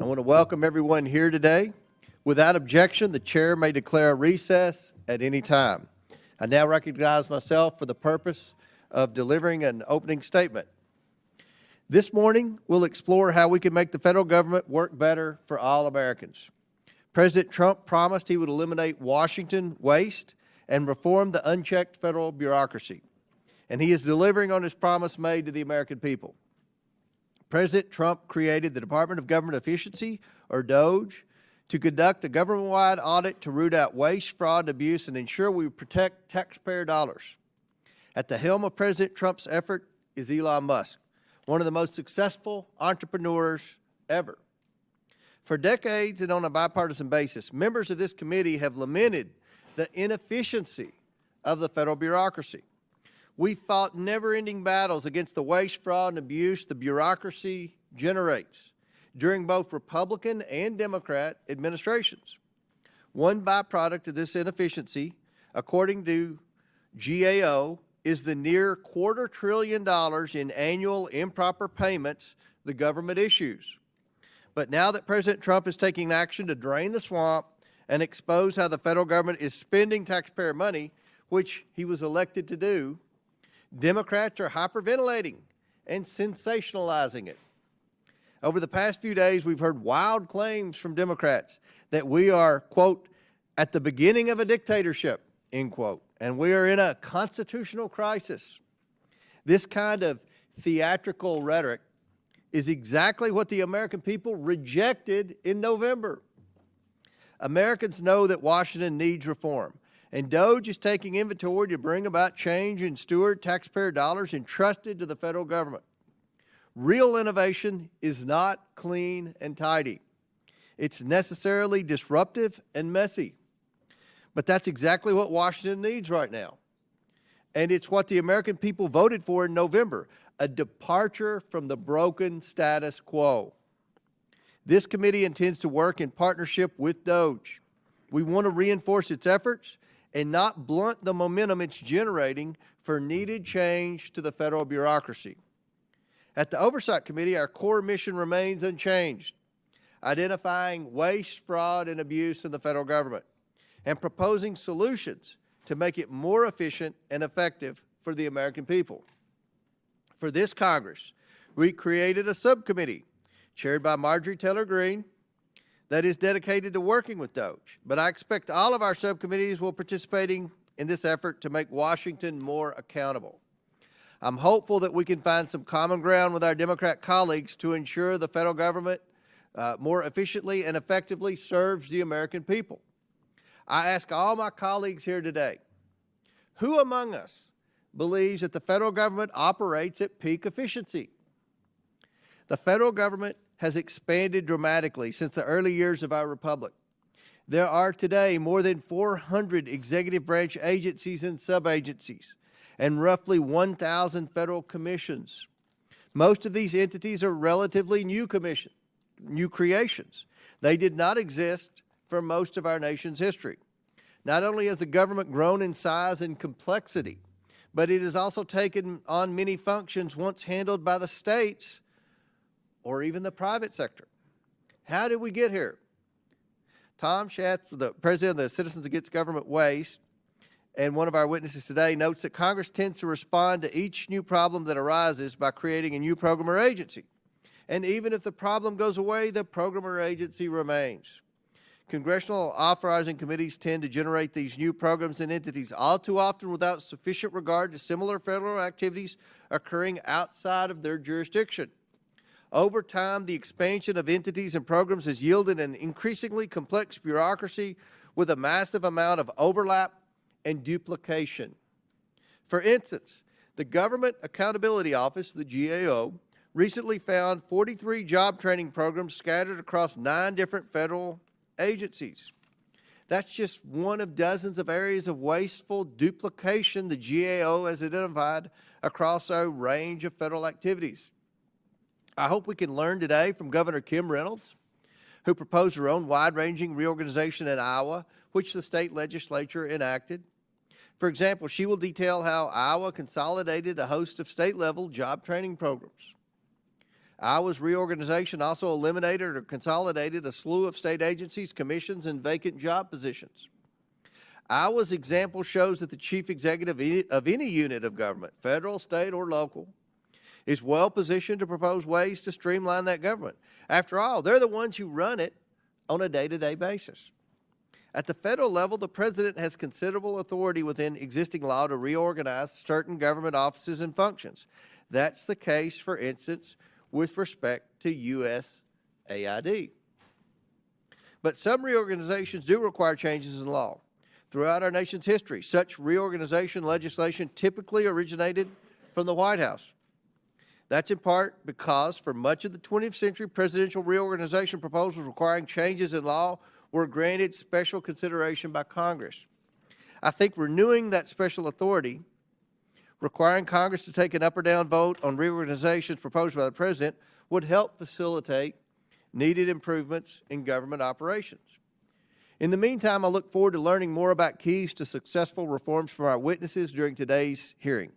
I want to welcome everyone here today. Without objection, the chair may declare a recess at any time. I now recognize myself for the purpose of delivering an opening statement. This morning, we'll explore how we can make the federal government work better for all Americans. President Trump promised he would eliminate Washington waste and reform the unchecked federal bureaucracy. And he is delivering on his promise made to the American people. President Trump created the Department of Government Efficiency, or DOGE, to conduct a government-wide audit to root out waste, fraud, and abuse and ensure we protect taxpayer dollars. At the helm of President Trump's effort is Elon Musk, one of the most successful entrepreneurs ever. For decades and on a bipartisan basis, members of this committee have lamented the inefficiency of the federal bureaucracy. We fought never-ending battles against the waste, fraud, and abuse the bureaucracy generates during both Republican and Democrat administrations. One byproduct of this inefficiency, according to GAO, is the near $250 billion in annual improper payments the government issues. But now that President Trump is taking action to drain the swamp and expose how the federal government is spending taxpayer money, which he was elected to do, Democrats are hyperventilating and sensationalizing it. Over the past few days, we've heard wild claims from Democrats that we are, quote, at the beginning of a dictatorship, end quote, and we are in a constitutional crisis. This kind of theatrical rhetoric is exactly what the American people rejected in November. Americans know that Washington needs reform, and DOGE is taking inventory to bring about change and steward taxpayer dollars entrusted to the federal government. Real innovation is not clean and tidy. It's necessarily disruptive and messy. But that's exactly what Washington needs right now. And it's what the American people voted for in November, a departure from the broken status quo. This committee intends to work in partnership with DOGE. We want to reinforce its efforts and not blunt the momentum it's generating for needed change to the federal bureaucracy. At the Oversight Committee, our core mission remains unchanged, identifying waste, fraud, and abuse in the federal government, and proposing solutions to make it more efficient and effective for the American people. For this Congress, we created a subcommittee chaired by Marjorie Taylor Greene that is dedicated to working with DOGE. But I expect all of our subcommittees will participating in this effort to make Washington more accountable. I'm hopeful that we can find some common ground with our Democrat colleagues to ensure the federal government more efficiently and effectively serves the American people. I ask all my colleagues here today, who among us believes that the federal government operates at peak efficiency? The federal government has expanded dramatically since the early years of our republic. There are today more than 400 executive branch agencies and sub-agencies, and roughly 1,000 federal commissions. Most of these entities are relatively new creations. They did not exist for most of our nation's history. Not only has the government grown in size and complexity, but it has also taken on many functions once handled by the states or even the private sector. How did we get here? Tom Schatz, the president of the Citizens Against Government Waste, and one of our witnesses today, notes that Congress tends to respond to each new problem that arises by creating a new program or agency. And even if the problem goes away, the program or agency remains. Congressional authorizing committees tend to generate these new programs and entities all too often without sufficient regard to similar federal activities occurring outside of their jurisdiction. Over time, the expansion of entities and programs has yielded an increasingly complex bureaucracy with a massive amount of overlap and duplication. For instance, the Government Accountability Office, the GAO, recently found 43 job training programs scattered across 9 different federal agencies. That's just one of dozens of areas of wasteful duplication the GAO has identified across a range of federal activities. I hope we can learn today from Governor Kim Reynolds, who proposed her own wide-ranging reorganization in Iowa, which the state legislature enacted. For example, she will detail how Iowa consolidated a host of state-level job training programs. Iowa's reorganization also eliminated or consolidated a slew of state agencies, commissions, and vacant job positions. Iowa's example shows that the chief executive of any unit of government, federal, state, or local, is well positioned to propose ways to streamline that government. After all, they're the ones who run it on a day-to-day basis. At the federal level, the president has considerable authority within existing law to reorganize certain government offices and functions. That's the case, for instance, with respect to USAID. But some reorganizations do require changes in law. Throughout our nation's history, such reorganization legislation typically originated from the White House. That's in part because for much of the 20th century, presidential reorganization proposals requiring changes in law were granted special consideration by Congress. I think renewing that special authority, requiring Congress to take an up or down vote on reorganizations proposed by the president, would help facilitate needed improvements in government operations. In the meantime, I look forward to learning more about keys to successful reforms from our witnesses during today's hearing.